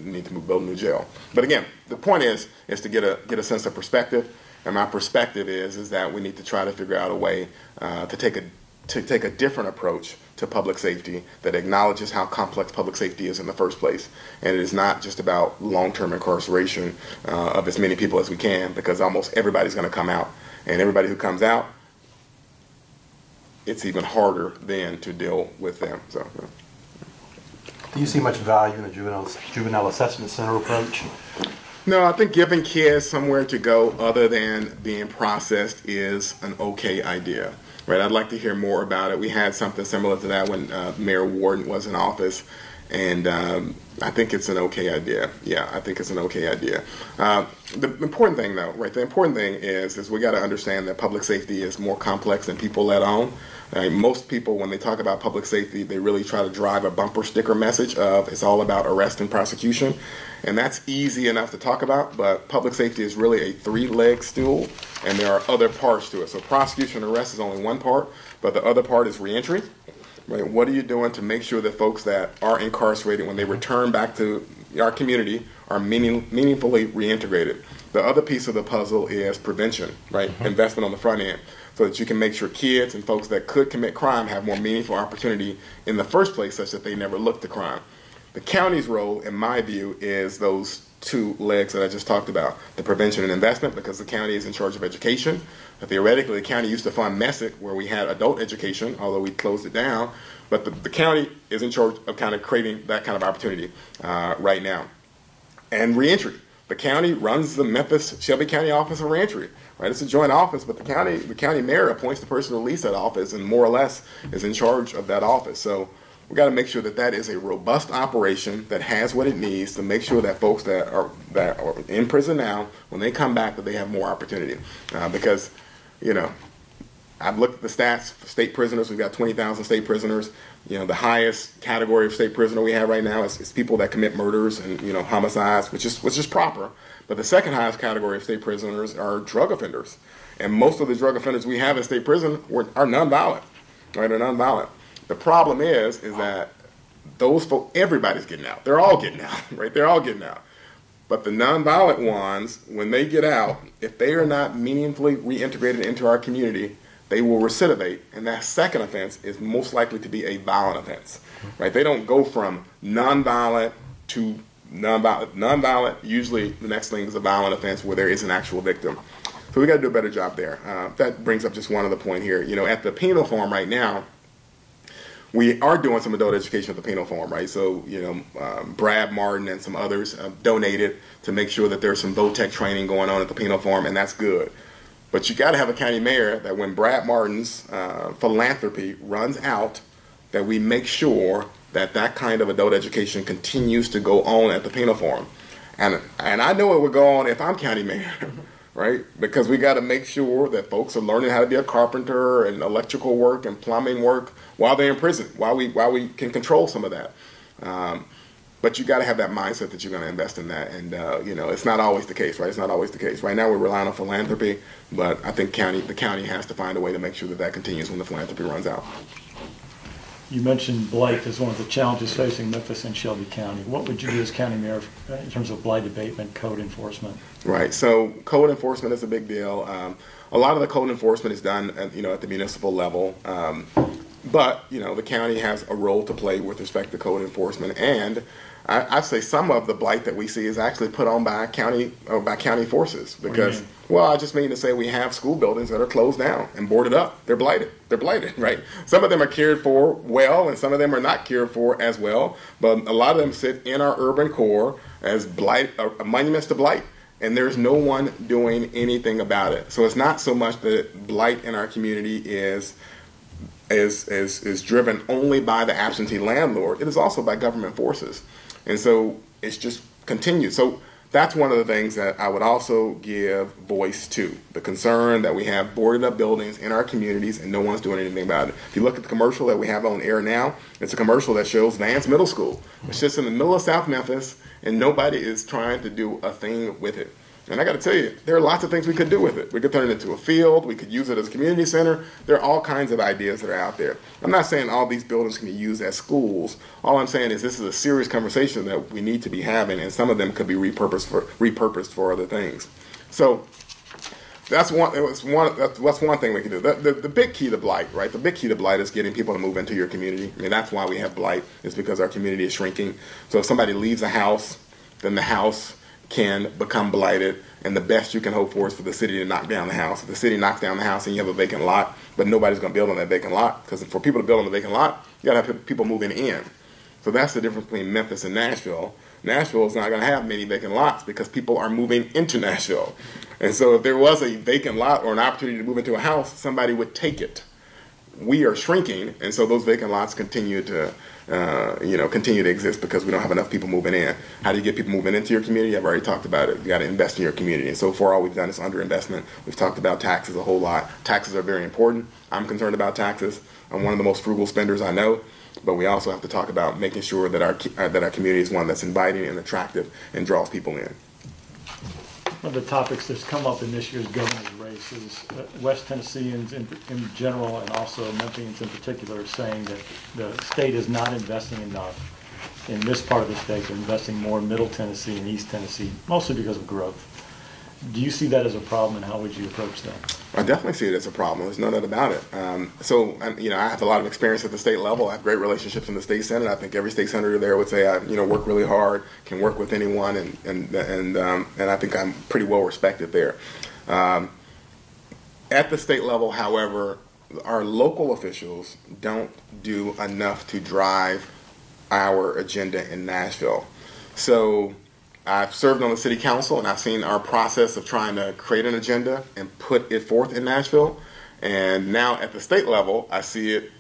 need to build a new jail. But again, the point is to get a sense of perspective, and my perspective is that we need to try to figure out a way to take a different approach to public safety that acknowledges how complex public safety is in the first place. And it is not just about long-term incarceration of as many people as we can, because almost everybody's going to come out, and everybody who comes out, it's even harder then to deal with them. So, Do you see much value in the juvenile assessment center approach? No, I think giving kids somewhere to go other than being processed is an okay idea. Right? I'd like to hear more about it. We had something similar to that when Mayor Warden was in office, and I think it's an okay idea. Yeah, I think it's an okay idea. The important thing, though, right? The important thing is we got to understand that public safety is more complex than people let on. Most people, when they talk about public safety, they really try to drive a bumper sticker message of it's all about arrest and prosecution, and that's easy enough to talk about. But public safety is really a three-leg stool, and there are other parts to it. So prosecution and arrest is only one part, but the other part is reentry. Right? What are you doing to make sure that folks that are incarcerated, when they return back to our community, are meaningfully reintegrated? The other piece of the puzzle is prevention, right? Investment on the front end, so that you can make sure kids and folks that could commit crime have more meaningful opportunity in the first place, such that they never look to crime. The county's role, in my view, is those two legs that I just talked about: the prevention and investment, because the county is in charge of education. Theoretically, the county used to fund MESIC, where we had adult education, although we closed it down. But the county is in charge of kind of creating that kind of opportunity right now. And reentry. The county runs the Memphis Shelby County Office of Reentry, right? It's a joint office, but the county mayor appoints the person to lease that office and more or less is in charge of that office. So we got to make sure that that is a robust operation that has what it needs to make sure that folks that are in prison now, when they come back, that they have more opportunity. Because, you know, I've looked at the stats for state prisoners. We've got 20,000 state prisoners. You know, the highest category of state prisoner we have right now is people that commit murders and, you know, homicides, which is proper. But the second highest category of state prisoners are drug offenders. And most of the drug offenders we have in state prison are nonviolent, right? They're nonviolent. The problem is that those folks, everybody's getting out. They're all getting out, right? They're all getting out. But the nonviolent ones, when they get out, if they are not meaningfully reintegrated into our community, they will recidivate, and that second offense is most likely to be a violent offense, right? They don't go from nonviolent to nonviolent. Nonviolent, usually the next thing is a violent offense where there is an actual victim. So we got to do a better job there. That brings up just one other point here. You know, at the penal farm right now, we are doing some adult education at the penal farm, right? So, you know, Brad Martin and some others donated to make sure that there's some VOTEC training going on at the penal farm, and that's good. But you got to have a county mayor that when Brad Martin's philanthropy runs out, that we make sure that that kind of adult education continues to go on at the penal farm. And I know it would go on if I'm county mayor, right? Because we got to make sure that folks are learning how to be a carpenter and electrical work and plumbing work while they're in prison, while we can control some of that. But you got to have that mindset that you're going to invest in that, and you know, it's not always the case, right? It's not always the case. Right now, we're relying on philanthropy, but I think the county has to find a way to make sure that that continues when the philanthropy runs out. You mentioned blight as one of the challenges facing Memphis and Shelby County. What would you do as county mayor in terms of blight abatement, code enforcement? Right. So code enforcement is a big deal. A lot of the code enforcement is done, at the municipal level. But, you know, the county has a role to play with respect to code enforcement, and I'd say some of the blight that we see is actually put on by county forces. Because, well, I just mean to say we have school buildings that are closed down and boarded up. They're blighted. They're blighted, right? Some of them are cared for well, and some of them are not cared for as well. But a lot of them sit in our urban core as monuments to blight. And there's no one doing anything about it. So it's not so much that blight in our community is driven only by the absentee landlord. It is also by government forces. And so it's just continued. So that's one of the things that I would also give voice to, the concern that we have boarded up buildings in our communities and no one's doing anything about it. If you look at the commercial that we have on air now, it's a commercial that shows Vance Middle School. It's just in the middle of South Memphis, and nobody is trying to do a thing with it. And I got to tell you, there are lots of things we could do with it. We could turn it into a field. We could use it as a community center. There are all kinds of ideas that are out there. I'm not saying all these buildings can be used as schools. All I'm saying is this is a serious conversation that we need to be having, and some of them could be repurposed for other things. So that's one thing we can do. The big key to blight, right? The big key to blight is getting people to move into your community. I mean, that's why we have blight, is because our community is shrinking. So if somebody leaves a house, then the house can become blighted, and the best you can hope for is for the city to knock down the house. If the city knocks down the house and you have a vacant lot, but nobody's going to build on that vacant lot, because for people to build on the vacant lot, you got to have people moving in. So that's the difference between Memphis and Nashville. Nashville is not going to have many vacant lots because people are moving into Nashville. And so if there was a vacant lot or an opportunity to move into a house, somebody would take it. We are shrinking, and so those vacant lots continue to exist because we don't have enough people moving in. How do you get people moving into your community? I've already talked about it. You got to invest in your community. And so far, all we've done is underinvestment. We've talked about taxes a whole lot. Taxes are very important. I'm concerned about taxes. I'm one of the most frugal spenders I know. But we also have to talk about making sure that our community is one that's inviting and attractive and draws people in. One of the topics that's come up in this year's governor's race is West Tennesseans in general, and also Memphians in particular, are saying that the state is not investing enough in this part of the state. They're investing more in Middle Tennessee and East Tennessee, mostly because of growth. Do you see that as a problem, and how would you approach that? I definitely see it as a problem. There's no doubt about it. I have a lot of experience at the state level. I have great relationships in the state senate. I think every state senator there would say I, work really hard, can work with anyone, and I think I'm pretty well respected there. At the state level, however, our local officials don't do enough to drive our agenda in Nashville. So I've served on the city council, and I've seen our process of trying to create an agenda and put it forth in Nashville. And now at the state level, I see it,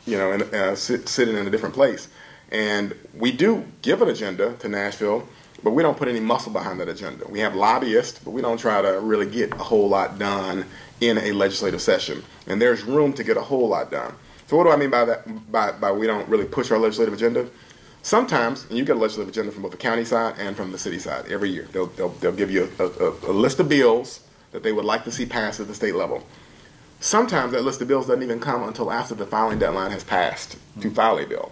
sitting in a different place. And we do give an agenda to Nashville, but we don't put any muscle behind that agenda. We have lobbyists, but we don't try to really get a whole lot done in a legislative session. And there's room to get a whole lot done. So what do I mean by that? By we don't really push our legislative agenda? Sometimes, and you get a legislative agenda from both the county side and from the city side every year. They'll give you a list of bills that they would like to see passed at the state level. Sometimes that list of bills doesn't even come until after the filing deadline has passed to file a bill.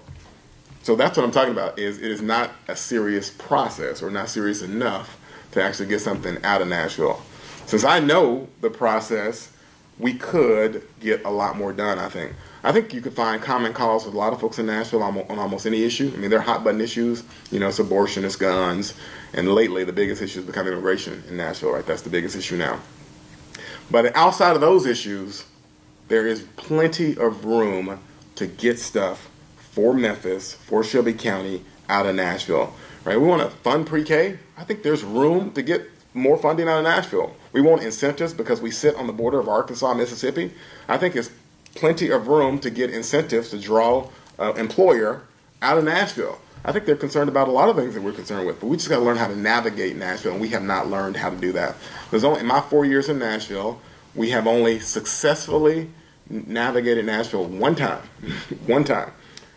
So that's what I'm talking about, is it is not a serious process, or not serious enough to actually get something out of Nashville. Since I know the process, we could get a lot more done, I think. I think you could find common cause with a lot of folks in Nashville on almost any issue. I mean, they're hot button issues, it's abortion, it's guns, and lately the biggest issue has become immigration in Nashville, right? That's the biggest issue now. But outside of those issues, there is plenty of room to get stuff for Memphis, for Shelby County, out of Nashville, right? We want to fund pre-K. I think there's room to get more funding out of Nashville. We want incentives because we sit on the border of Arkansas and Mississippi. I think it's plenty of room to get incentives to draw employer out of Nashville. I think they're concerned about a lot of things that we're concerned with, but we just got to learn how to navigate Nashville, and we have not learned how to do that. In my 4 years in Nashville, we have only successfully navigated Nashville one time,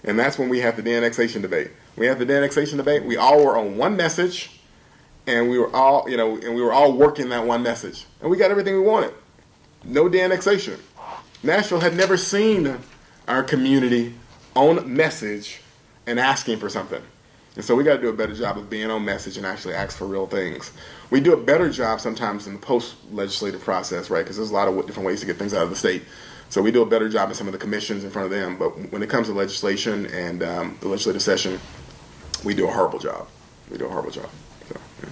and that's when we had the de-annexation debate. We all were on one message, and we were all working that one message, and we got everything we wanted. No de-annexation. Nashville had never seen our community on message and asking for something. And so we got to do a better job of being on message and actually ask for real things. We do a better job sometimes in the post-legislative process, right? Because there's a lot of different ways to get things out of the state. So we do a better job in some of the commissions in front of them. But when it comes to legislation and the legislative session, we do a horrible job. So, yeah.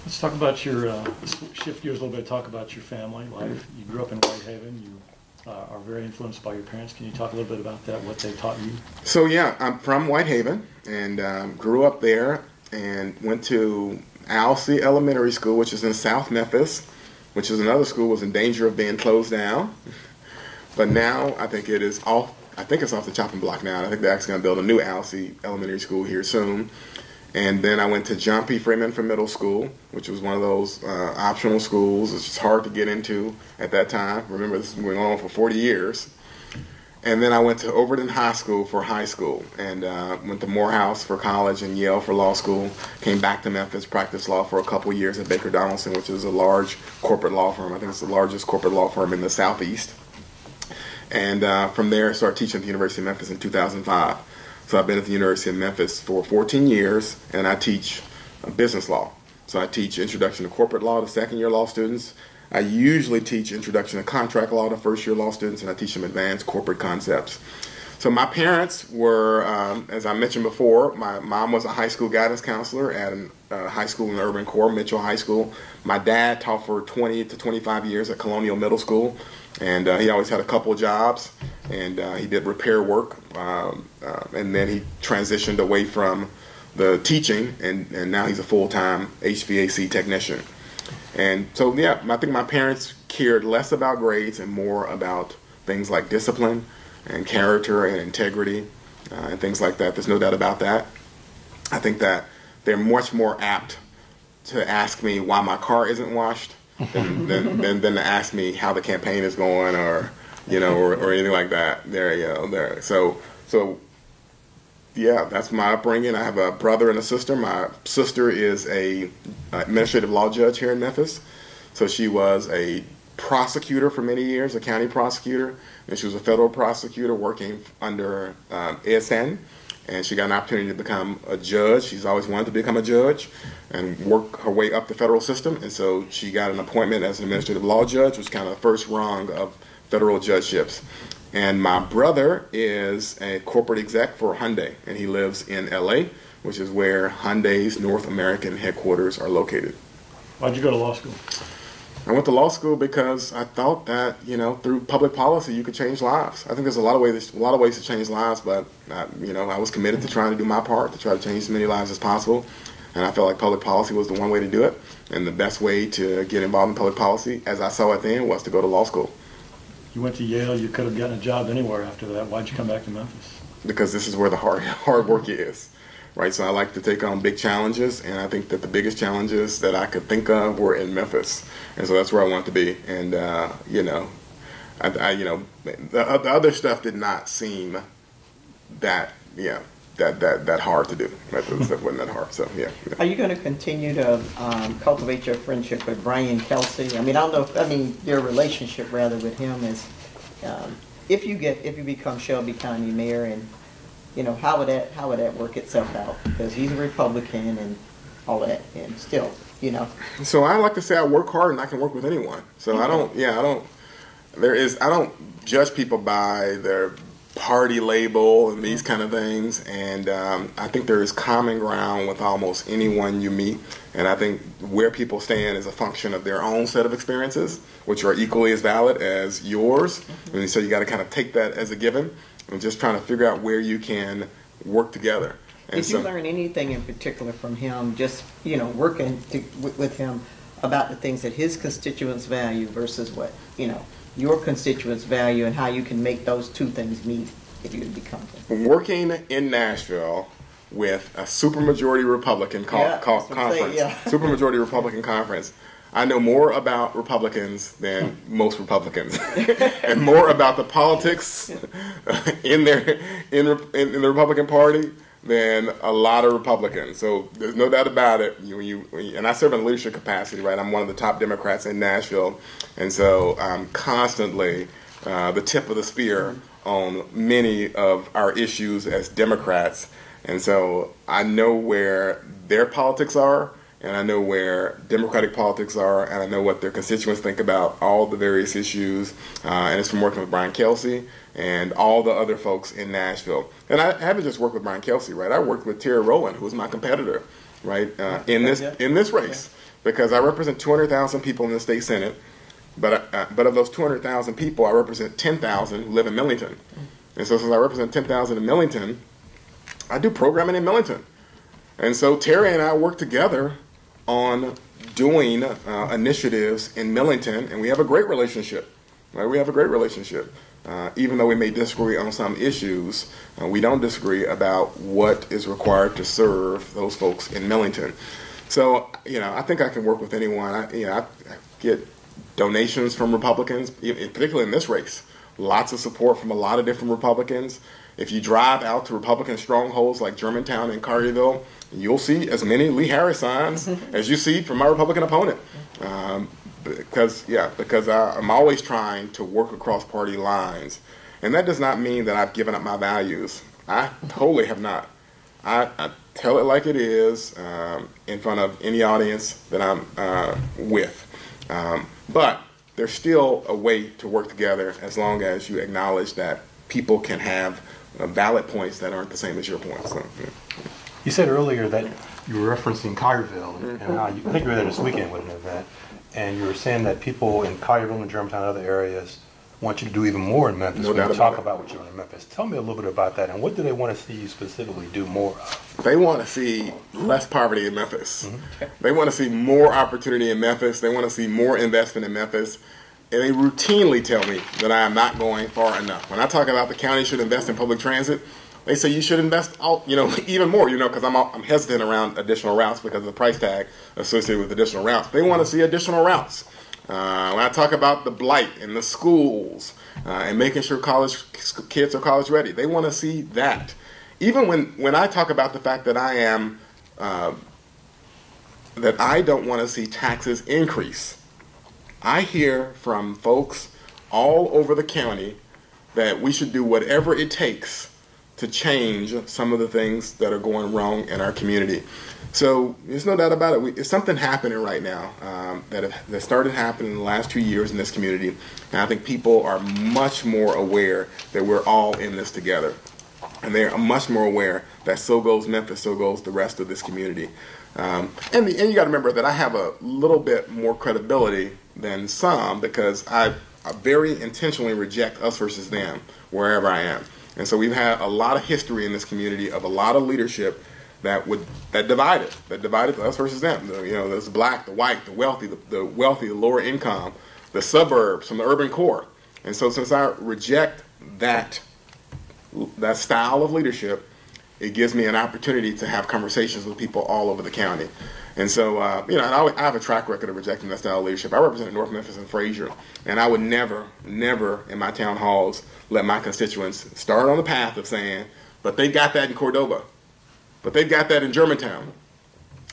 Let's talk about shift gears a little bit, talk about your family life. You grew up in Whitehaven. You are very influenced by your parents. Can you talk a little bit about that, what they taught you? So yeah, I'm from Whitehaven and grew up there and went to Alsea Elementary School, which is in South Memphis, which is another school was in danger of being closed down. But now I think it's off the chopping block now. I think they're actually going to build a new Alsea Elementary School here soon. And then I went to John P. Freeman for middle school, which was one of those optional schools. It's just hard to get into at that time. Remember, this has been going on for 40 years. And then I went to Overton High School for high school, and went to Morehouse for college and Yale for law school. Came back to Memphis, practiced law for a couple of years at Baker Donaldson, which is a large corporate law firm. I think it's the largest corporate law firm in the Southeast. And from there, I started teaching at the University of Memphis in 2005. So I've been at the University of Memphis for 14 years, and I teach business law. So I teach Introduction to Corporate Law to second-year law students. I usually teach Introduction to Contract Law to first-year law students, and I teach them advanced corporate concepts. So my parents were, as I mentioned before, my mom was a high school guidance counselor at a high school in the urban core, Mitchell High School. My dad taught for 20 to 25 years at Colonial Middle School, and he always had a couple of jobs, and he did repair work, and then he transitioned away from the teaching, and now he's a full-time HVAC technician. And so, yeah, I think my parents cared less about grades and more about things like discipline and character and integrity and things like that. There's no doubt about that. I think that they're much more apt to ask me why my car isn't washed than to ask me how the campaign is going or anything like that. There. So yeah, that's my upbringing. I have a brother and a sister. My sister is a administrative law judge here in Memphis. So she was a prosecutor for many years, a county prosecutor, and she was a federal prosecutor working under Ed Stanton. And she got an opportunity to become a judge. She's always wanted to become a judge and work her way up the federal system. And so she got an appointment as an administrative law judge, which is kind of the first rung of federal judgeships. And my brother is a corporate exec for Hyundai, and he lives in LA, which is where Hyundai's North American headquarters are located. Why'd you go to law school? I went to law school because I thought that, you know, through public policy you could change lives. I think there's a lot of ways to change lives, but you know, I was committed to trying to do my part to try to change as many lives as possible, and I felt like public policy was the one way to do it. And the best way to get involved in public policy, as I saw it then, was to go to law school. You went to Yale. You could have gotten a job anywhere after that. Why'd you come back to Memphis? Because this is where the hard work is. Right, so I like to take on big challenges, and I think that the biggest challenges that I could think of were in Memphis, and so that's where I want to be. And you know, the other stuff did not seem that that hard to do. That stuff wasn't that hard. So yeah. Are you going to continue to cultivate your friendship with Brian Kelsey? I mean, I don't know. Your relationship rather with him is, if you become Shelby County mayor, and you know, how would that work itself out? Because he's a Republican and all that, and still, you know. So I like to say I work hard and I can work with anyone. So I don't judge people by their party label and these kind of things. And I think there is common ground with almost anyone you meet. And I think where people stand is a function of their own set of experiences, which are equally as valid as yours. And so you got to kind of take that as a given. And just trying to figure out where you can work together. And Did you learn anything in particular from him, just, you know, working with him about the things that his constituents value versus what, you know, your constituents value, and how you can make those two things meet if you become them? Working in Nashville with a supermajority Republican conference, supermajority Republican conference, I know more about Republicans than most Republicans, and more about the politics in the Republican Party than a lot of Republicans. So there's no doubt about it. And I serve in a leadership capacity, right? I'm one of the top Democrats in Nashville, and so I'm constantly the tip of the spear on many of our issues as Democrats. And so I know where their politics are, and I know where Democratic politics are, and I know what their constituents think about all the various issues. And it's from working with Brian Kelsey and all the other folks in Nashville. And I haven't just worked with Brian Kelsey, right? I worked with Terry Rowland, who was my competitor, right, in this race, because I represent 200,000 people in the state Senate, but of those 200,000 people, I represent 10,000 who live in Millington. And so since I represent 10,000 in Millington, I do programming in Millington. And so Terry and I work together on doing initiatives in Millington, and we have a great relationship. Right? We have a great relationship. Even though we may disagree on some issues, we don't disagree about what is required to serve those folks in Millington. So, you know, I think I can work with anyone. I get donations from Republicans, particularly in this race. Lots of support from a lot of different Republicans. If you drive out to Republican strongholds like Germantown and Collierville, you'll see as many Lee Harris signs as you see from my Republican opponent. Because I'm always trying to work across party lines. And that does not mean that I've given up my values. I totally have not. I tell it like it is in front of any audience that I'm with. But there's still a way to work together as long as you acknowledge that people can have valid points that aren't the same as your points. So, yeah. You said earlier that you were referencing Collierville, and how I think you were there this weekend with an event, and you were saying that people in Collierville and Germantown and other areas want you to do even more in Memphis. No doubt talk about what you're doing in Memphis. Tell me a little bit about that, and what do they want to see you specifically do more of? They want to see less poverty in Memphis. They want to see more opportunity in Memphis. They want to see more investment in Memphis. And they routinely tell me that I am not going far enough. When I talk about the county should invest in public transit, they say you should invest even more, because I'm hesitant around additional routes because of the price tag associated with additional routes. They want to see additional routes. When I talk about the Blight in the schools and making sure college kids are college ready, they want to see that. Even when I talk about the fact that I don't want to see taxes increase, I hear from folks all over the county that we should do whatever it takes to change some of the things that are going wrong in our community. So there's no doubt about it. There's something happening right now that started happening in the last 2 years in this community. And I think people are much more aware that we're all in this together. And they are much more aware that so goes Memphis, so goes the rest of this community. And you got to remember that I have a little bit more credibility than some because I very intentionally reject us versus them wherever I am. And so we've had a lot of history in this community of a lot of leadership that divided us versus them. There's the black, the white, the wealthy, the lower income, the suburbs from the urban core. And so since I reject that style of leadership, it gives me an opportunity to have conversations with people all over the county. And so, I have a track record of rejecting that style of leadership. I represent North Memphis and Frazier, and I would never in my town halls let my constituents start on the path of saying, but they got that in Cordova, but they've got that in Germantown,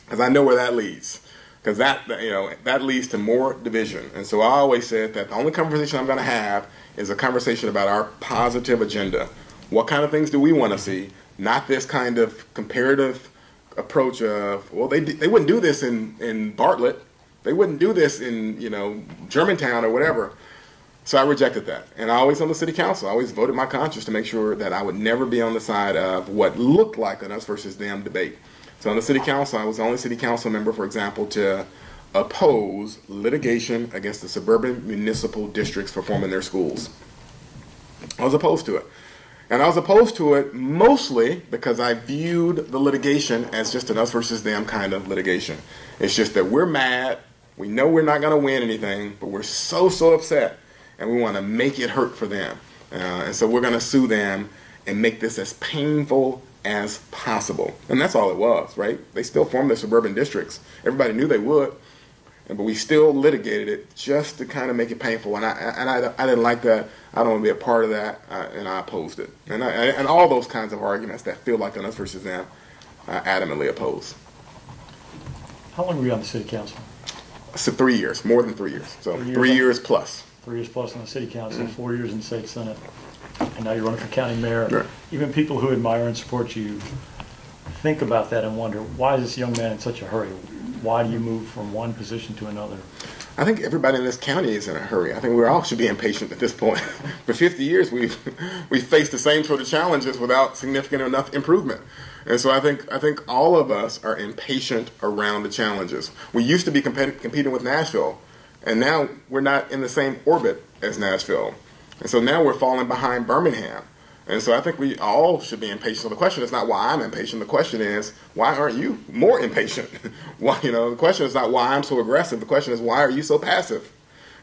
because I know where that leads. Because that leads to more division. And so I always said that the only conversation I'm going to have is a conversation about our positive agenda. What kind of things do we want to see? Not this kind of comparative approach of, well, they wouldn't do this in Bartlett. They wouldn't do this in, Germantown or whatever. So I rejected that. And I always on the city council, I always voted my conscience to make sure that I would never be on the side of what looked like an us versus them debate. So on the city council, I was the only city council member, for example, to oppose litigation against the suburban municipal districts for forming their schools. I was opposed to it. And I was opposed to it mostly because I viewed the litigation as just an us versus them kind of litigation. It's just that we're mad, we know we're not going to win anything, but we're so upset, and we want to make it hurt for them. And so we're going to sue them and make this as painful as possible. And that's all it was, right? They still formed their suburban districts. Everybody knew they would, but we still litigated it just to kind of make it painful. And I didn't like that. I don't want to be a part of that, and I opposed it. And all those kinds of arguments that feel like an us versus them, I adamantly oppose. How long were you on the city council? So 3 years, more than 3 years. So 3 years plus. 3 years plus on the city council, 4 years in the state senate, and now you're running for county mayor. Right. Even people who admire and support you think about that and wonder, why is this young man in such a hurry? Why do you move from one position to another? I think everybody in this county is in a hurry. I think we all should be impatient at this point. For 50 years, we've faced the same sort of challenges without significant enough improvement. And so I think all of us are impatient around the challenges. We used to be competing with Nashville, and now we're not in the same orbit as Nashville. And so now we're falling behind Birmingham. And so I think we all should be impatient. So the question is not why I'm impatient. The question is, why aren't you more impatient? The question is not why I'm so aggressive. The question is, why are you so passive?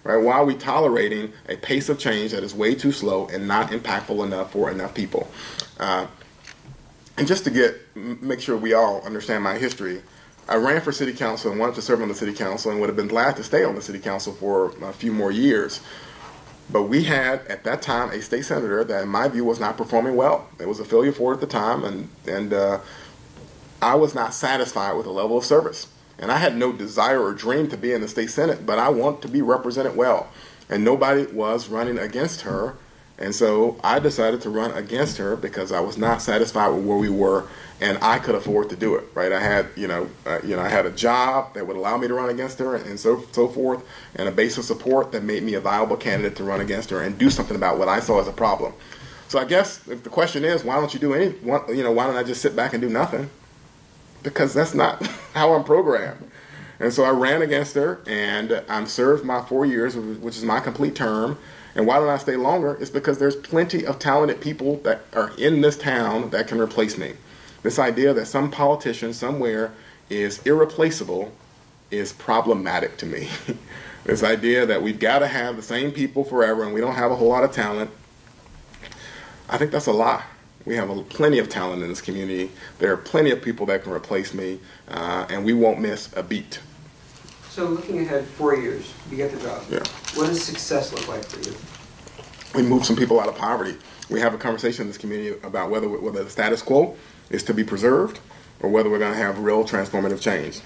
Right? Why are we tolerating a pace of change that is way too slow and not impactful enough for enough people? And just to make sure we all understand my history, I ran for city council and wanted to serve on the city council and would have been glad to stay on the city council for a few more years. But we had, at that time, a state senator that, in my view, was not performing well. There was a failure for it at the time, and I was not satisfied with the level of service. And I had no desire or dream to be in the state senate, but I want to be represented well. And nobody was running against her, and so I decided to run against her because I was not satisfied with where we were, and I could afford to do it. Right? I had, I had a job that would allow me to run against her, and so forth, and a base of support that made me a viable candidate to run against her and do something about what I saw as a problem. So I guess if the question is, why don't you do why don't I just sit back and do nothing? Because that's not how I'm programmed. And so I ran against her, and I'm served my 4 years, which is my complete term. And why don't I stay longer? It's because there's plenty of talented people that are in this town that can replace me. This idea that some politician somewhere is irreplaceable is problematic to me. This idea that we've got to have the same people forever and we don't have a whole lot of talent, I think that's a lie. We have plenty of talent in this community. There are plenty of people that can replace me, and we won't miss a beat. So looking ahead 4 years, you get the job. Yeah. What does success look like for you? We move some people out of poverty. We have a conversation in this community about whether the status quo is to be preserved or whether we're going to have real transformative change.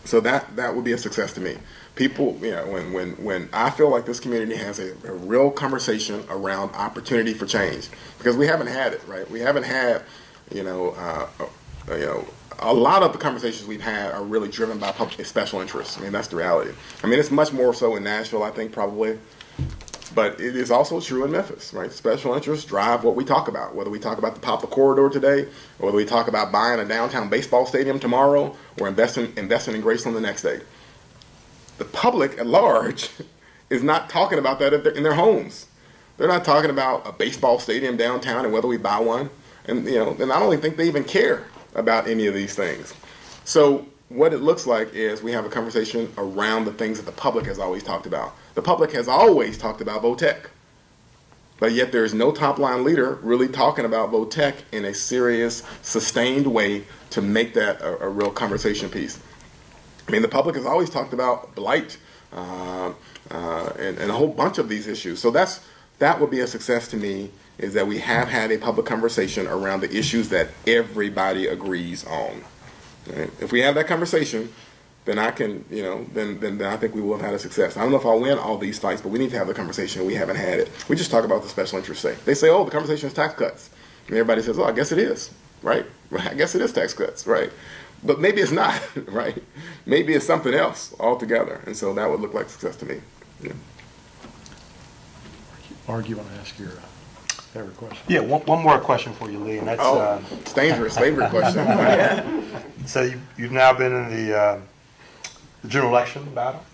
So that would be a success to me. People, when I feel like this community has a real conversation around opportunity for change, because we haven't had it, right? We haven't had, a lot of the conversations we've had are really driven by public special interests. I mean, that's the reality. I mean, it's much more so in Nashville, I think, probably. But it is also true in Memphis, right? Special interests drive what we talk about, whether we talk about the Poplar Corridor today, or whether we talk about buying a downtown baseball stadium tomorrow, or investing in Graceland the next day. The public at large is not talking about that in their homes. They're not talking about a baseball stadium downtown and whether we buy one. And, and I don't even think they even care about any of these things. So what it looks like is we have a conversation around the things that the public has always talked about. The public has always talked about VOTEC, but yet there is no top-line leader really talking about VOTEC in a serious, sustained way to make that a real conversation piece. I mean, the public has always talked about Blight and a whole bunch of these issues. So that would be a success to me, is that we have had a public conversation around the issues that everybody agrees on. Right? If we have that conversation, then I can, then I think we will have had a success. I don't know if I'll win all these fights, but we need to have the conversation. We haven't had it. We just talk about the special interests. They say, oh, the conversation is tax cuts. And everybody says, oh, I guess it is, right? I guess it is tax cuts, right? But maybe it's not, right? Maybe it's something else altogether. And so that would look like success to me. Yeah. Mark, you want to ask your favorite question? Yeah, one more question for you, Lee, and that's it's dangerous. Favorite question. So you've now been in the general election battle,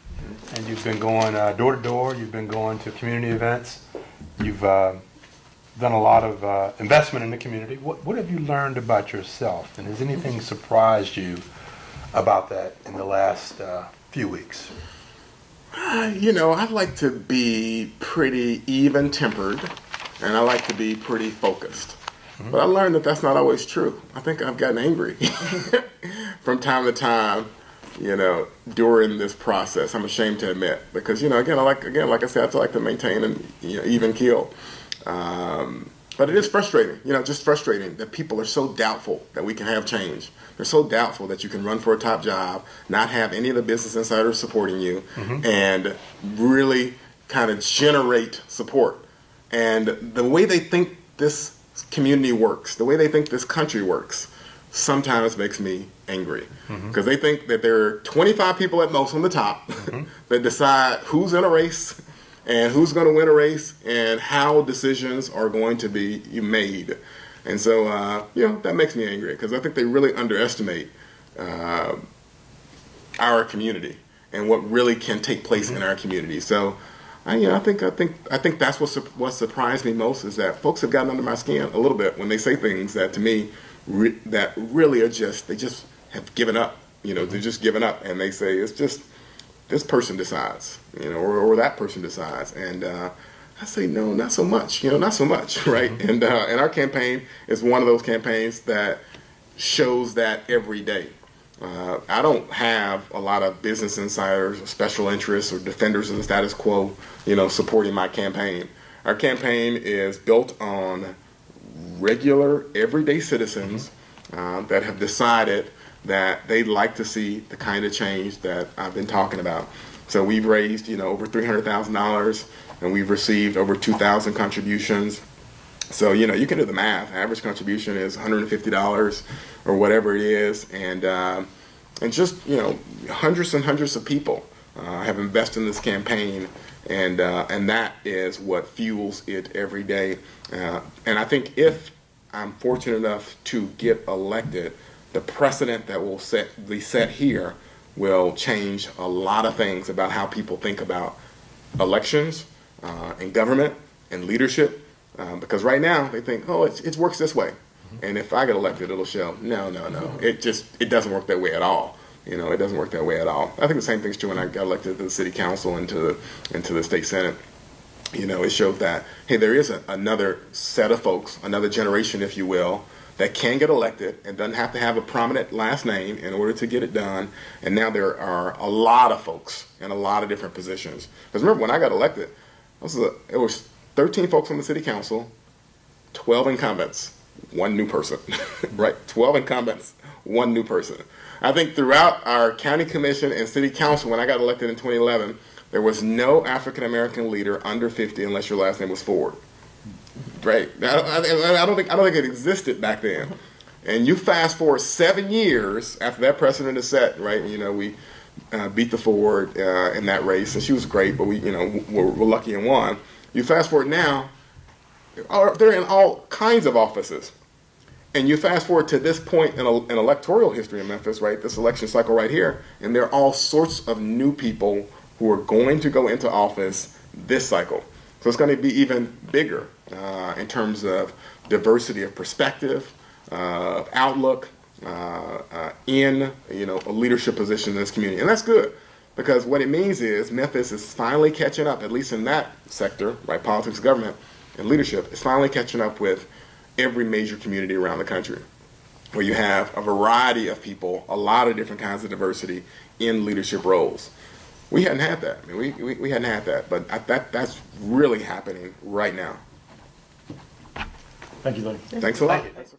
and you've been going door to door. You've been going to community events. You've done a lot of investment in the community. What have you learned about yourself, and has anything surprised you about that in the last few weeks? I like to be pretty even-tempered, and I like to be pretty focused. Mm-hmm. But I learned that that's not always true. I think I've gotten angry from time to time, during this process. I'm ashamed to admit, because, like I said, I like to maintain an even keel. But it is frustrating, just frustrating that people are so doubtful that we can have change. They're so doubtful that you can run for a top job, not have any of the business insiders supporting you, mm-hmm. and really kind of generate support. And the way they think this community works, the way they think this country works, sometimes makes me angry. Because they think that there are 25 people at most on the top mm-hmm. that decide who's in a race and who's going to win a race and how decisions are going to be made. And so, that makes me angry, because I think they really underestimate our community and what really can take place mm-hmm. in our community. So, I think that's what surprised me most, is that folks have gotten under my skin a little bit when they say things that, to me, that really are they just have given up. They're just giving up, and they say it's just this person decides, or that person decides, and I say no, not so much, not so much, right? Mm-hmm. And our campaign is one of those campaigns that shows that every day. I don't have a lot of business insiders or special interests or defenders of the status quo, supporting my campaign. Our campaign is built on regular, everyday citizens that have decided that they'd like to see the kind of change that I've been talking about. So we've raised, over $300,000, and we've received over 2,000 contributions. So, you can do the math. Average contribution is $150 or whatever it is. And just, hundreds and hundreds of people have invested in this campaign. And that is what fuels it every day. And I think if I'm fortunate enough to get elected, the precedent that will be set here will change a lot of things about how people think about elections and government and leadership. Because right now they think, oh, it works this way, and if I get elected, it'll show. No. It doesn't work that way at all. It doesn't work that way at all. I think the same thing's true when I got elected to the city council and to the state senate. It showed that, hey, there is another set of folks, another generation, if you will, that can get elected and doesn't have to have a prominent last name in order to get it done. And now there are a lot of folks in a lot of different positions. Because remember, when I got elected, it was 13 folks on the city council, 12 incumbents, one new person, right? 12 incumbents, one new person. I think throughout our county commission and city council, when I got elected in 2011, there was no African-American leader under 50 unless your last name was Ford, right? I don't think it existed back then. And you fast forward 7 years after that precedent is set, right? We beat the Ford in that race, and she was great, but we're lucky and won. You fast forward now, they're in all kinds of offices. And you fast forward to this point in electoral history in Memphis, right? This election cycle right here, and there are all sorts of new people who are going to go into office this cycle. So it's going to be even bigger in terms of diversity of perspective, outlook, in a leadership position in this community, and that's good because what it means is Memphis is finally catching up, at least in that sector, right? Politics, government, and leadership is finally catching up with every major community around the country, where you have a variety of people, a lot of different kinds of diversity in leadership roles. We hadn't had that. I mean, we hadn't had that, but that's really happening right now. Thank you, Lenny. Thanks a lot. Thank you.